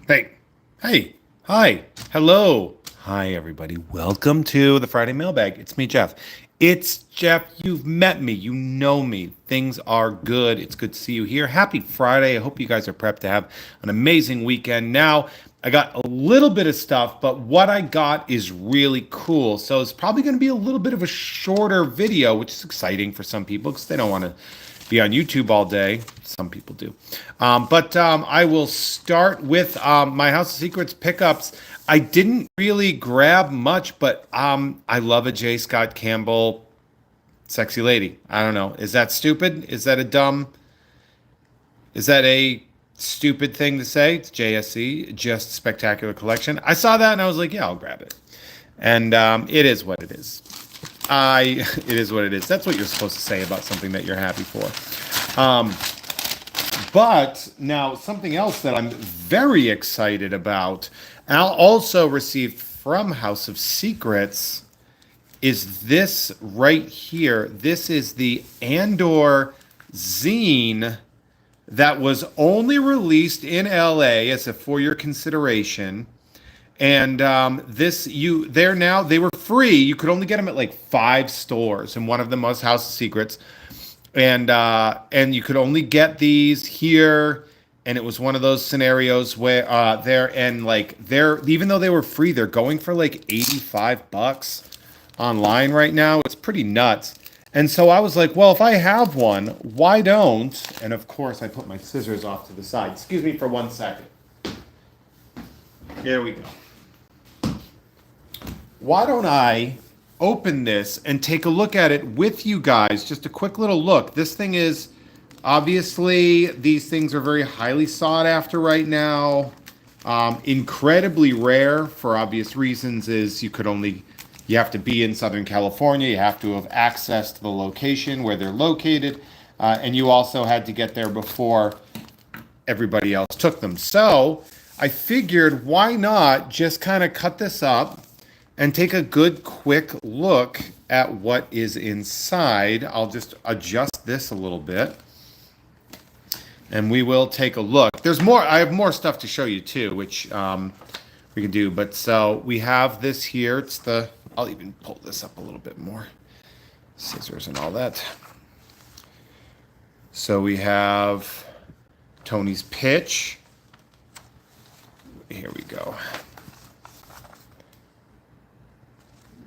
Hey, hey, hi, hello. Hi, everybody. Welcome to the Friday Mailbag. It's me, Jeff. It's Jeff. You've met me. You know me. Things are good. It's good to see you here. Happy Friday. I hope you guys are prepped to have an amazing weekend. Now, I got a little bit of stuff, but what I got is really cool. So it's probably going to be a little bit of a shorter video, which is exciting for some people because they don't want to be on YouTube all day. Some people do. But I will start with my House of Secrets pickups. I didn't really grab much, but I love a J. Scott Campbell sexy lady. I don't know. Is that stupid? Is that a stupid thing to say? It's JSC, Just Spectacular Collection. I saw that and I was like, yeah, I'll grab it. And it is what it is. It is what it is. That's what you're supposed to say about something that you're happy for. But now something else that I'm very excited about, and I'll also received from House of Secrets, is this right here. This is the Andor Zine that was only released in LA as a for your consideration. And they were free. You could only get them at like 5 stores, and one of them was House of Secrets. And you could only get these here, and it was one of those scenarios where even though they were free, they're going for like $85 online right now. It's pretty nuts. And so I was like, well, if I have one, why don't? And of course, I put my scissors off to the side. Excuse me for 1 second. Here we go. Why don't I open this and take a look at it with you guys? Just a quick little look. This thing is obviously, these things are very highly sought after right now. Incredibly rare for obvious reasons. You have to be in Southern California. You have to have access to the location where they're located. And you also had to get there before everybody else took them. So I figured, why not just kind of cut this up and take a good quick look at what is inside. I'll just adjust this a little bit, and we will take a look. There's more. I have more stuff to show you too, which we can do. But so we have this here. I'll even pull this up a little bit more. Scissors and all that. So we have Tony's pitch. Here we go.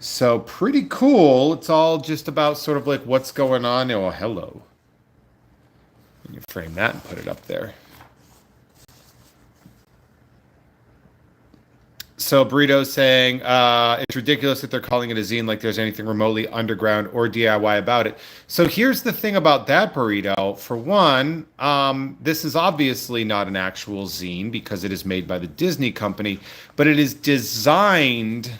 So pretty cool. It's all just about sort of like what's going on. Oh, hello. You frame that and put it up there. So Burrito's saying, it's ridiculous that they're calling it a zine like there's anything remotely underground or DIY about it. So here's the thing about that, Burrito. For one, this is obviously not an actual zine because it is made by the Disney company, but it is designed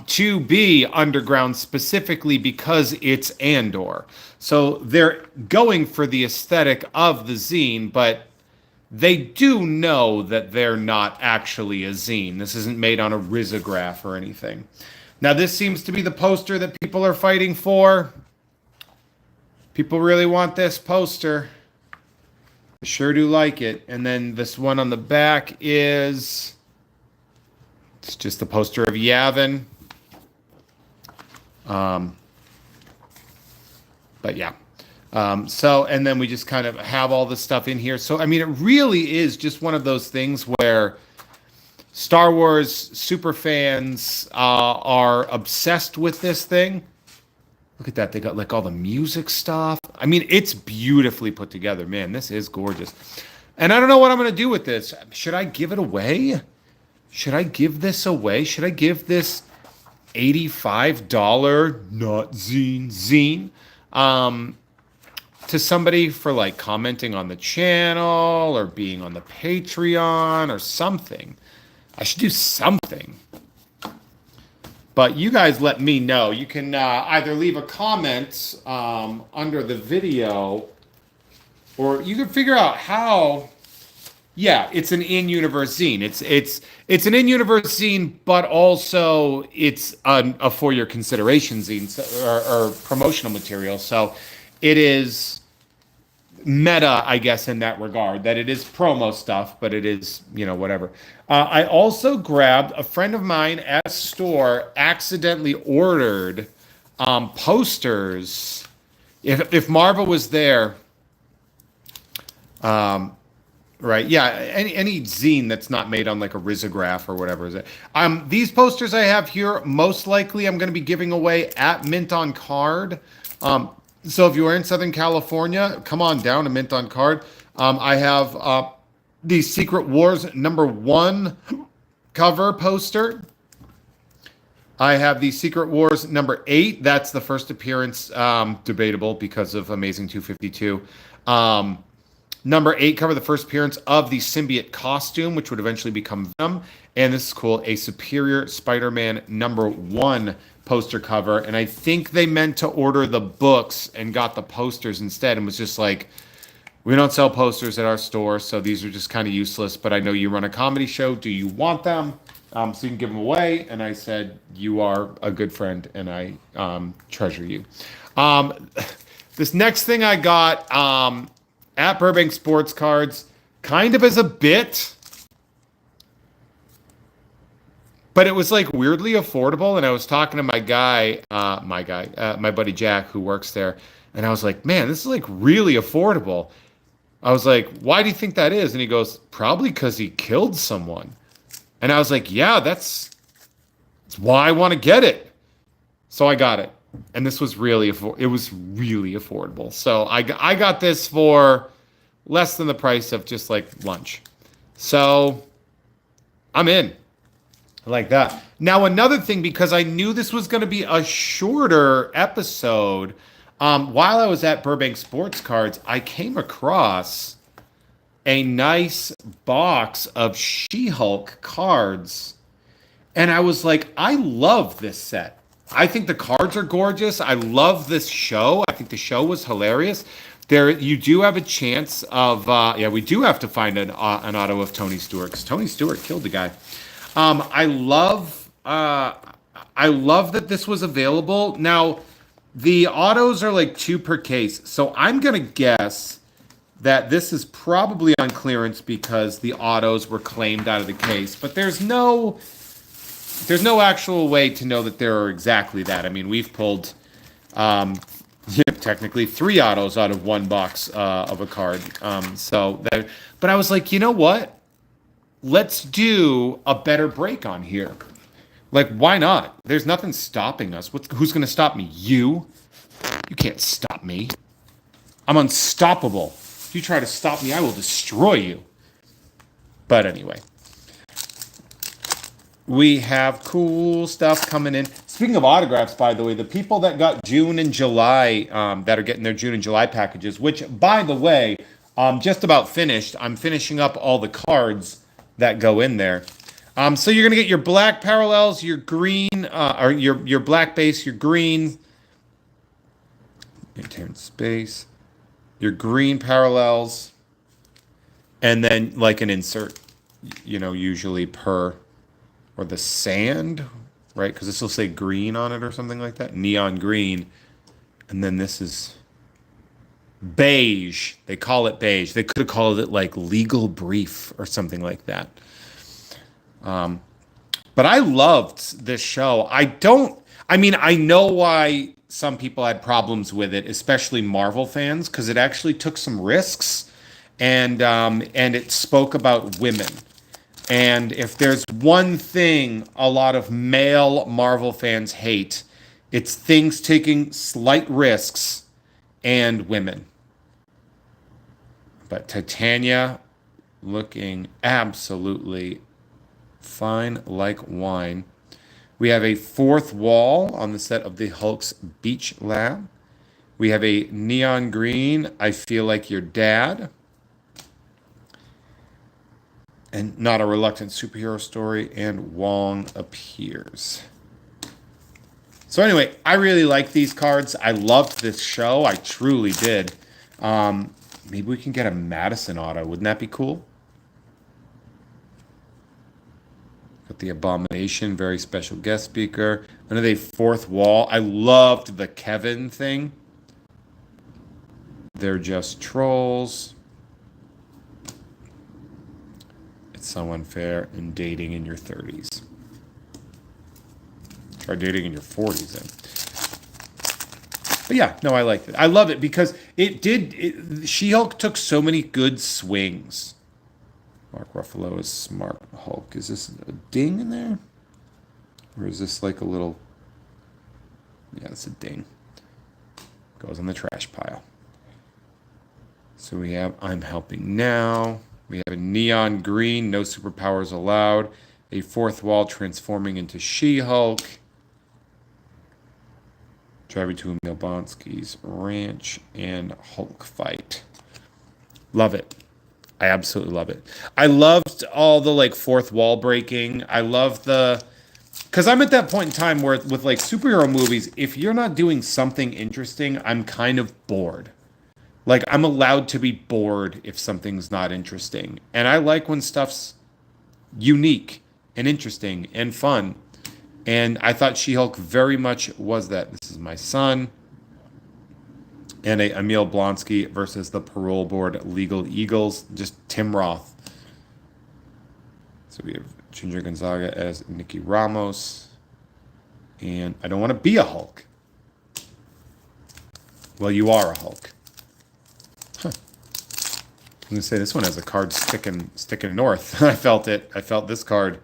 to be underground specifically because it's Andor. So they're going for the aesthetic of the zine, but they do know that they're not actually a zine. This isn't made on a risograph or anything. Now, this seems to be the poster that people are fighting for. People really want this poster. I sure do like it. And then this one on the back it's just the poster of Yavin. But yeah. And then we just kind of have all this stuff in here. So, I mean, it really is just one of those things where Star Wars super fans are obsessed with this thing. Look at that. They got like all the music stuff. I mean, it's beautifully put together. Man, this is gorgeous. And I don't know what I'm going to do with this. Should I give it away? Should I give this away? Should I give this $85 not zine to somebody for like commenting on the channel or being on the Patreon or something? I should do something. But you guys let me know. You can either leave a comment under the video, or you can figure out how. Yeah, it's an in-universe zine. It's an in-universe zine, but also it's a for your consideration zine or promotional material. So it is meta, I guess, in that regard, that it is promo stuff, but it is, whatever. I also grabbed a friend of mine at a store accidentally ordered posters. If Marva was there, right? Yeah, any zine that's not made on like a risograph or whatever is it. These posters I have here, most likely I'm going to be giving away at Mint on Card. So if you are in Southern California, come on down to Mint on Card. I have the Secret Wars #1 cover poster. I have the Secret Wars #8. That's the first appearance, debatable because of Amazing 252. #8 cover, the first appearance of the symbiote costume, which would eventually become Venom. And this is cool, a Superior Spider-Man #1 poster cover. And I think they meant to order the books and got the posters instead, and was just like, we don't sell posters at our store, so these are just kind of useless. But I know you run a comedy show. Do you want them? So you can give them away. And I said, you are a good friend, and I treasure you. This next thing I got at Burbank Sports Cards, kind of as a bit, but it was like weirdly affordable. And I was talking to my buddy Jack, who works there, and I was like, man, this is like really affordable. I was like, why do you think that is? And he goes, probably because he killed someone. And I was like, yeah, that's why I want to get it. So I got it. And this was really affordable. So I got this for less than the price of just like lunch. So I'm in. I like that. Now, another thing, because I knew this was going to be a shorter episode, while I was at Burbank Sports Cards, I came across a nice box of She-Hulk cards. And I was like, I love this set. I think the cards are gorgeous. I love this show. I think the show was hilarious. You do have a chance of, we do have to find an auto of Tony Stewart, because Tony Stewart killed the guy. I love that this was available. Now, the autos are like 2 per case, so I'm gonna guess that this is probably on clearance because the autos were claimed out of the case. But there's no actual way to know that there are exactly that. I mean, we've pulled technically 3 autos out of 1 box of a card. But I was like, you know what? Let's do a better break on here. Like, why not? There's nothing stopping us. Who's going to stop me? You? You can't stop me. I'm unstoppable. If you try to stop me, I will destroy you. But anyway, we have cool stuff coming in. Speaking of autographs, by the way, the people that got June and July, that are getting their June and July packages, which, by the way, just about finished. I'm finishing up all the cards that go in there. So you're going to get your black parallels, your green, or your black base, your green, intern space, your green parallels, and then like an insert, usually per, or the sand, right? Because this will say green on it or something like that, neon green. And then this is beige. They call it beige. They could have called it like legal brief or something like that. But I loved this show. I know why some people had problems with it, especially Marvel fans, because it actually took some risks, and it spoke about women. And if there's one thing a lot of male Marvel fans hate, it's things taking slight risks and women. But Titania looking absolutely fine like wine. We have a 4th wall on the set of the Hulk's Beach Lab. We have a neon green, I Feel Like Your Dad. And Not a Reluctant Superhero Story, and Wong Appears. So anyway, I really like these cards. I loved this show. I truly did. Maybe we can get a Madison auto. Wouldn't that be cool? Got the Abomination, very special guest speaker. Another 4th wall. I loved the Kevin thing. They're just trolls. It's so unfair. And dating in your 30s. Try dating in your 40s then. But yeah, no, I like it. I love it because She-Hulk took so many good swings. Mark Ruffalo is Smart Hulk. Is this a ding in there? Or is this like a little... Yeah, it's a ding. Goes in the trash pile. So we have I'm Helping Now. We have a neon green, no superpowers allowed. A fourth wall transforming into She-Hulk. Driving to Emil Blonsky's ranch and Hulk fight. Love it. I absolutely love it. I loved all the like fourth wall breaking. I love because I'm at that point in time where with like superhero movies, if you're not doing something interesting, I'm kind of bored. Like I'm allowed to be bored if something's not interesting. And I like when stuff's unique and interesting and fun. And I thought She-Hulk very much was that. This is my son. And a Emil Blonsky versus the parole board Legal Eagles. Just Tim Roth. So we have Ginger Gonzaga as Nikki Ramos. And I don't want to be a Hulk. Well, you are a Hulk. Huh. I'm going to say this one has a card sticking north. I felt it. I felt this card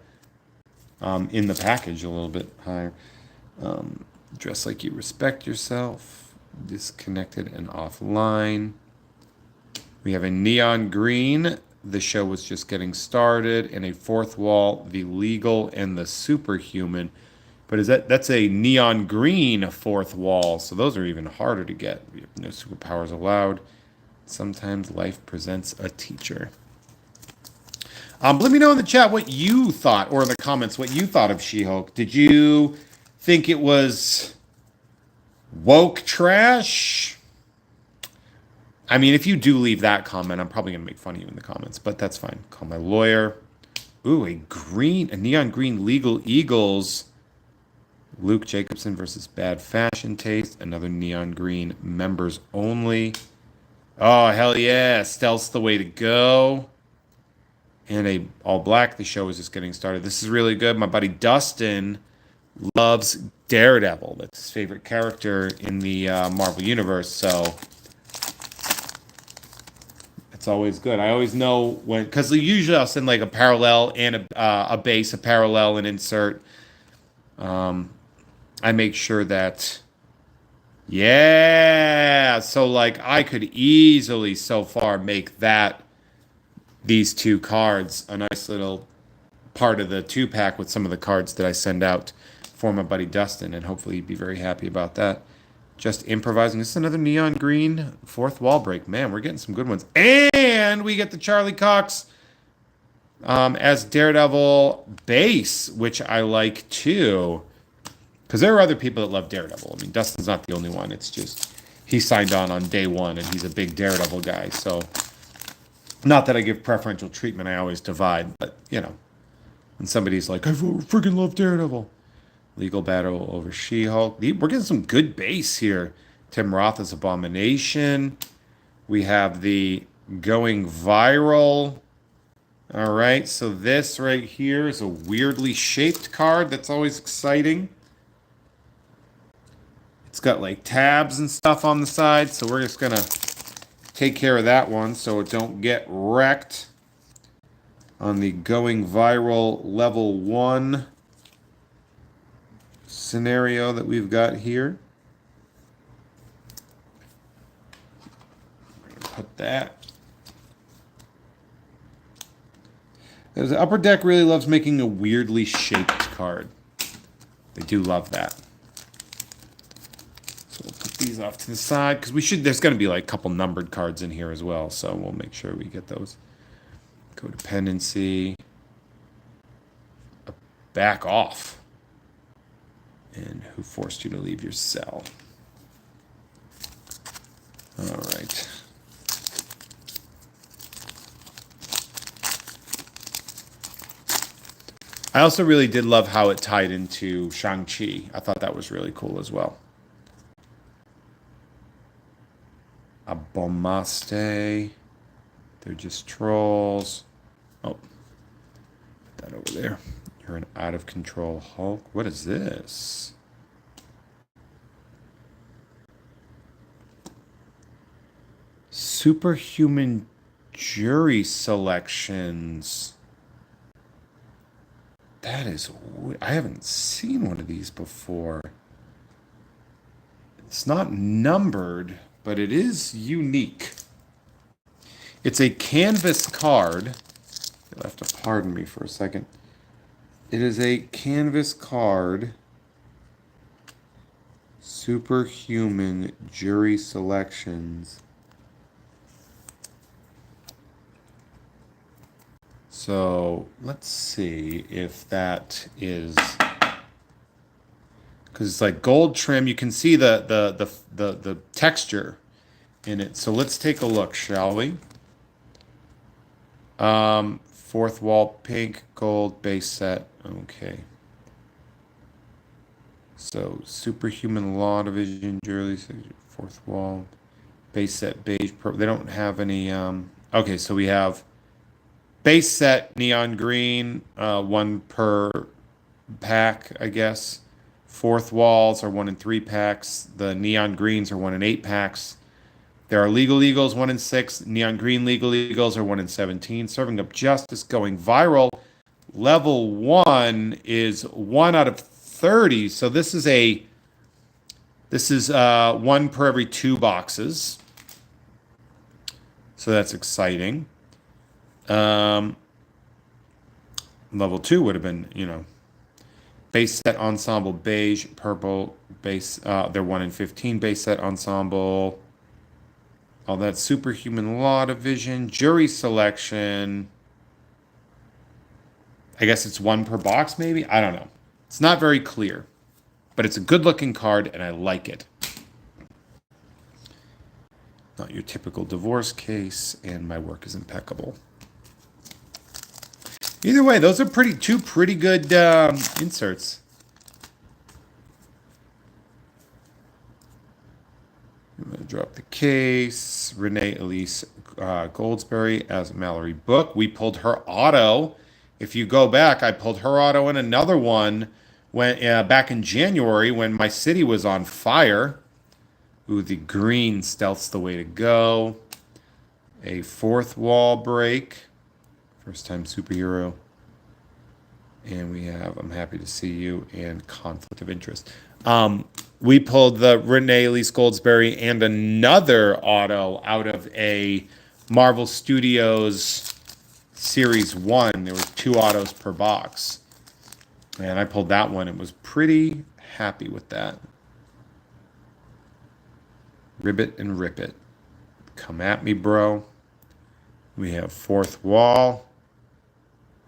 in the package a little bit higher. Dress like you respect yourself. Disconnected and offline. We have a neon green. The show was just getting started. And a fourth wall, the legal and the superhuman. But that's a neon green fourth wall. So those are even harder to get. We have no superpowers allowed. Sometimes life presents a teacher. Let me know in the chat what you thought, or in the comments, what you thought of She-Hulk. Did you think it was woke trash? I mean, if you do leave that comment, I'm probably going to make fun of you in the comments, but that's fine. Call my lawyer. Ooh, a neon green Legal Eagles. Luke Jacobson versus Bad Fashion Taste. Another neon green members only. Oh, hell yeah. Stealth's the way to go. And a all black. The show is just getting started. This is really good. My buddy Dustin loves Daredevil. That's his favorite character in the Marvel Universe. So it's always good. I always know when, because usually I'll send like a parallel and a base, a parallel, and insert. I make sure that, yeah. So like I could easily so far make these two cards a nice little part of the 2-pack with some of the cards that I send out for my buddy Dustin, and hopefully he'd be very happy about that. Just improvising. This is another neon green fourth wall break. Man, we're getting some good ones. And we get the Charlie Cox as Daredevil base, which I like too. Because there are other people that love Daredevil. I mean, Dustin's not the only one. It's just he signed on day one, and he's a big Daredevil guy. So, not that I give preferential treatment. I always divide. But, you know, when somebody's like, I freaking love Daredevil. Legal battle over She-Hulk. We're getting some good base here. Tim Roth is Abomination. We have the going viral. All right, so this right here is a weirdly shaped card. That's always exciting. It's got like tabs and stuff on the side, so we're just gonna take care of that one so it don't get wrecked on the going viral level 1 scenario that we've got here. We're gonna put that. The Upper Deck really loves making a weirdly shaped card. They do love that. So we'll put these off to the side because there's going to be like a couple numbered cards in here as well. So we'll make sure we get those. Codependency. Back off. And who forced you to leave your cell? All right. I also really did love how it tied into Shang-Chi. I thought that was really cool as well. Abomaste. They're just trolls. Oh, that over there. You're an out of control Hulk. What is this? Superhuman jury selections. That is, I haven't seen one of these before. It's not numbered, but it is unique. It's a canvas card. You'll have to pardon me for a second. It is a canvas card. Superhuman jury selections. So let's see if that is, because it's like gold trim. You can see the texture in it. So let's take a look, shall we? Fourth wall, pink, gold, base set. Okay. So superhuman law division, jury, fourth wall, base set, beige, purple. They don't have any. Okay, so we have base set neon green, one per pack, I guess. Fourth walls are 1 in 3 packs. The neon greens are 1 in 8 packs. There are legal eagles 1 in 6. Neon green legal eagles are 1 in 17. Serving up justice going viral. Level 1 is 1 out of 30. So this is 1 per every 2 boxes. So that's exciting. Level 2 would have been, base set ensemble beige, purple, base, they're 1 in 15 base set ensemble. All that superhuman law division, jury selection. I guess it's 1 per box, maybe? I don't know. It's not very clear, but it's a good looking card and I like it. Not your typical divorce case, and my work is impeccable. Either way, those are two pretty good inserts. I'm going to drop the case. Renee Elise Goldsberry as Mallory Book. We pulled her auto. If you go back, I pulled her auto and another one when back in January when my city was on fire. Ooh, the green stealth's the way to go. A fourth wall break. First time superhero. And we have I'm happy to see you and conflict of interest. We pulled the Renee Elise Goldsberry and another auto out of a Marvel Studios Series 1. There were 2 autos per box. And I pulled that one and was pretty happy with that. Ribbit and rip it. Come at me, bro. We have fourth wall.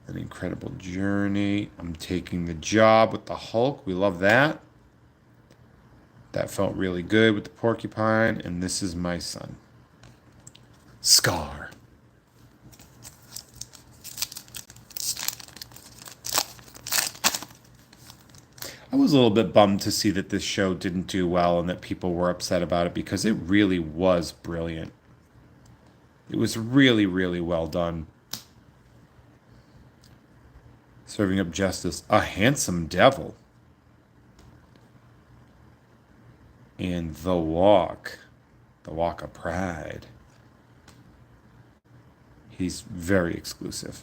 An incredible journey. I'm taking the job with the Hulk. We love that. That felt really good with the porcupine. And this is my son. Scar. I was a little bit bummed to see that this show didn't do well and that people were upset about it because it really was brilliant. It was really, really well done. Serving up justice. A handsome devil. And the walk. The walk of pride. He's very exclusive.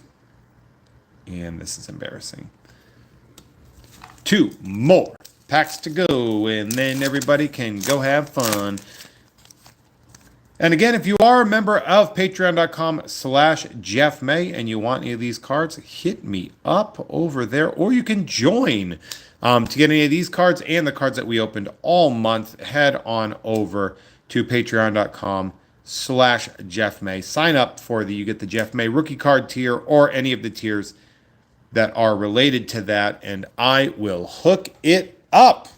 And this is embarrassing. 2 more packs to go, and then everybody can go have fun. And again, if you are a member of patreon.com/Jeff May and you want any of these cards, hit me up over there, or you can join to get any of these cards and the cards that we opened all month. Head on over to patreon.com/Jeff May. Sign up for you get the Jeff May rookie card tier or any of the tiers that are related to that, and I will hook it up.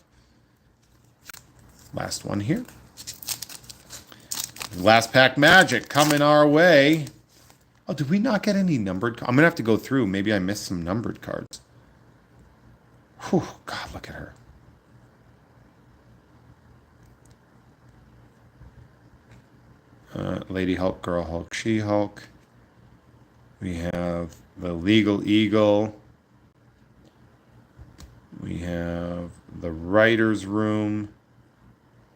Last one here. Last pack magic coming our way. Oh, did we not get any numbered? I'm going to have to go through. Maybe I missed some numbered cards. Whew, God, look at her. Lady Hulk, Girl Hulk, She-Hulk. We have the Legal Eagle. We have the Writer's Room.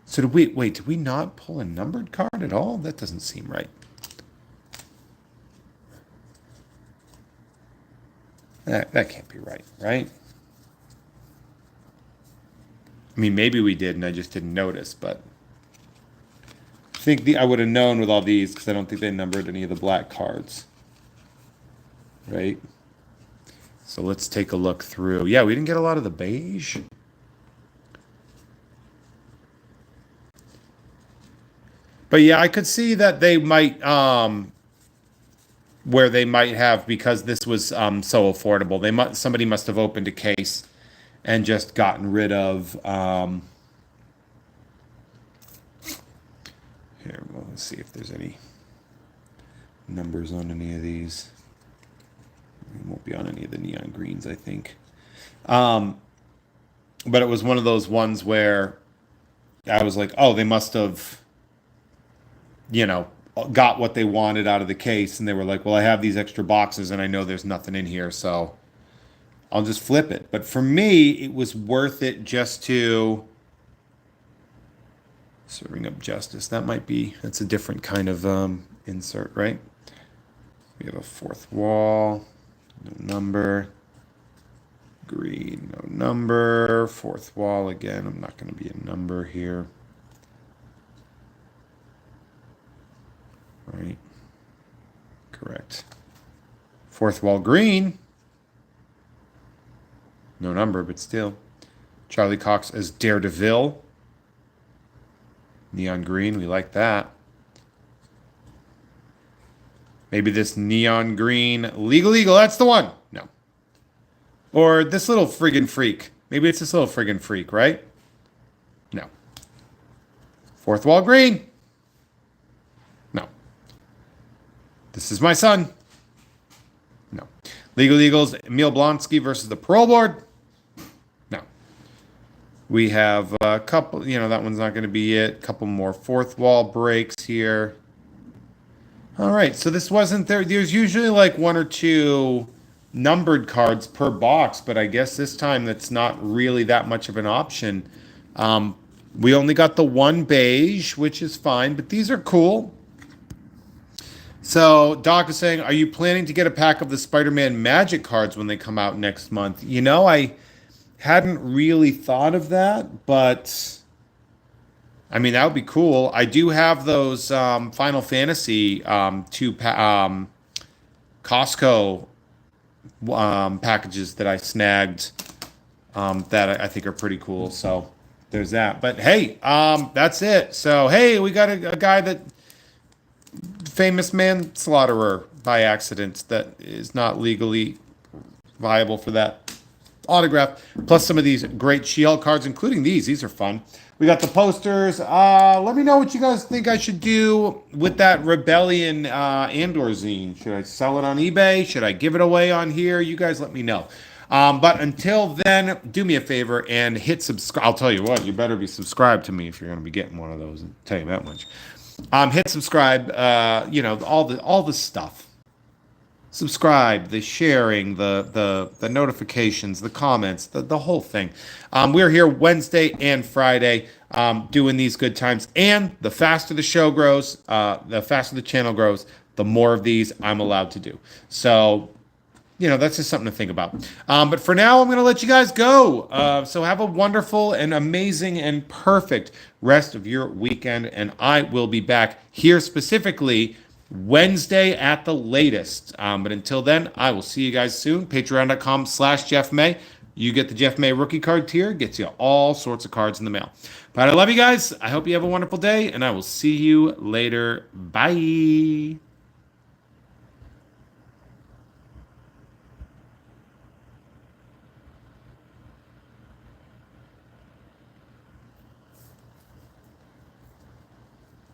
So did we not pull a numbered card at all? That doesn't seem right. That can't be right, right? I mean, maybe we did and I just didn't notice, but I think I would have known with all these because I don't think they numbered any of the black cards, right? So let's take a look through. Yeah, we didn't get a lot of the beige. But yeah, I could see that they might, where they might have, because this was so affordable. Somebody must have opened a case and just gotten rid of. Here, well, let's see if there's any numbers on any of these. It won't be on any of the neon greens, I think. But it was one of those ones where I was like, oh, they must have, got what they wanted out of the case. And they were like, well, I have these extra boxes and I know there's nothing in here. So I'll just flip it. But for me, it was worth it just to serving up justice. That's a different kind of insert, right? We have a fourth wall, no number. Green, no number. Fourth wall again. I'm not going to be a number here. Right. Correct. Fourth wall green. No number, but still. Charlie Cox as Daredevil. Neon green, we like that. Maybe this neon green Legal Eagle, that's the one. No. Or this little friggin' freak. Maybe it's this little friggin' freak, right? No. Fourth wall green. No. This is my son. No. Legal Eagles, Emil Blonsky versus the Parole Board. No. We have a couple, that one's not going to be it. A couple more fourth wall breaks here. All right, so this wasn't there. There's usually like one or two numbered cards per box, but I guess this time that's not really that much of an option. We only got the one beige, which is fine, but these are cool. So Doc is saying, are you planning to get a pack of the Spider-Man Magic cards when they come out next month? I hadn't really thought of that, but I mean, that would be cool. I do have those Final Fantasy Costco packages that I snagged that I think are pretty cool. So there's that. But hey, that's it. So hey, we got a guy that famous manslaughterer by accident that is not legally viable for that autograph. Plus some of these great She-Hulk cards, including these. These are fun. We got the posters. Let me know what you guys think I should do with that Rebellion Andor zine. Should I sell it on eBay? Should I give it away on here? You guys let me know. But until then, do me a favor and hit subscribe. I'll tell you what, you better be subscribed to me if you're going to be getting one of those. I'll tell you that much. Hit subscribe. All the stuff. Subscribe, the sharing, the notifications, the comments, the whole thing. We're here Wednesday and Friday doing these good times. And the faster the show grows, the faster the channel grows, the more of these I'm allowed to do. So, that's just something to think about. But for now, I'm going to let you guys go. So have a wonderful and amazing and perfect rest of your weekend. And I will be back here specifically Wednesday at the latest. But until then, I will see you guys soon. Patreon.com/Jeff May. You get the Jeff May rookie card tier. Gets you all sorts of cards in the mail. But I love you guys. I hope you have a wonderful day, and I will see you later. Bye.